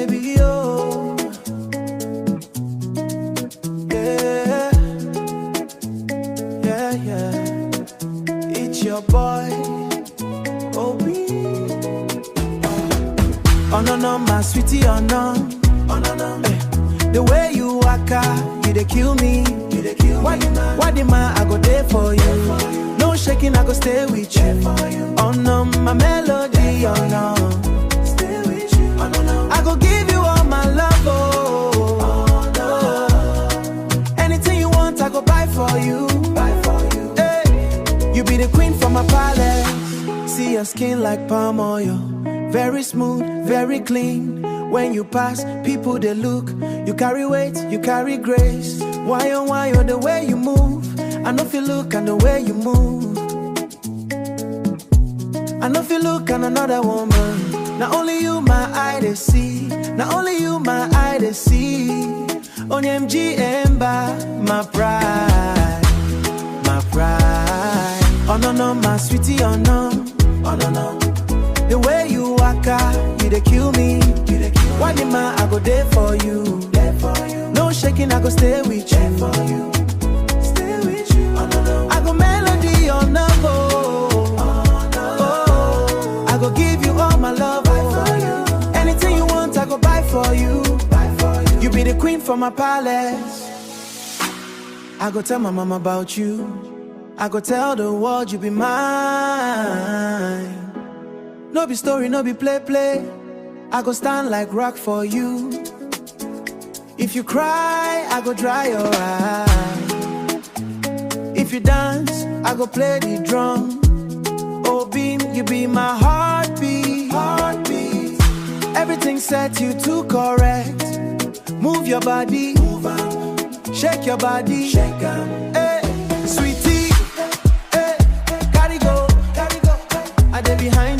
baby, oh. Yeah, yeah, yeah. It's your boy, Obi. Oh no, no, my sweetie, oh no. Oh no, no. The way you walk out, you dey kill me. You dey kill me. Why the man I go there for you? No shaking, I go stay with you. Oh no, my melody, oh no. Stay with you. Oh no, no. I go give you all my love, oh no. Anything you want, I go buy for you. Buy for you. Hey, you be the queen from my palace. See your skin like palm oil, very smooth, very clean. When you pass, people they look. You carry weight, you carry grace. Why oh the way you move? I know if you look and the way you move. I know if you look and another woman. Not only you my eye they see. Not only you my eye they see. OMG Ember, my pride, my pride. Oh no no, my sweetie, oh no, oh no no. The way you walk out, you dey kill me. Why the man I go there for you? No shaking, I go stay with you. Stay with you. Oh, no, no. I go melody on number. Oh, I go give you all my love. Oh. Anything you want, I go buy for you. You be the queen for my palace. I go tell my mama about you. I go tell the world you be mine. No be story, no be play. I go stand like rock for you. If you cry, I go dry your eyes. If you dance, I go play the drum. Oh, beam, you be my heartbeat. Heartbeat. Everything set you to correct. Move your body, move on. Shake your body, shake on. Hey, sweetie, hey, gotta go. I dey behind.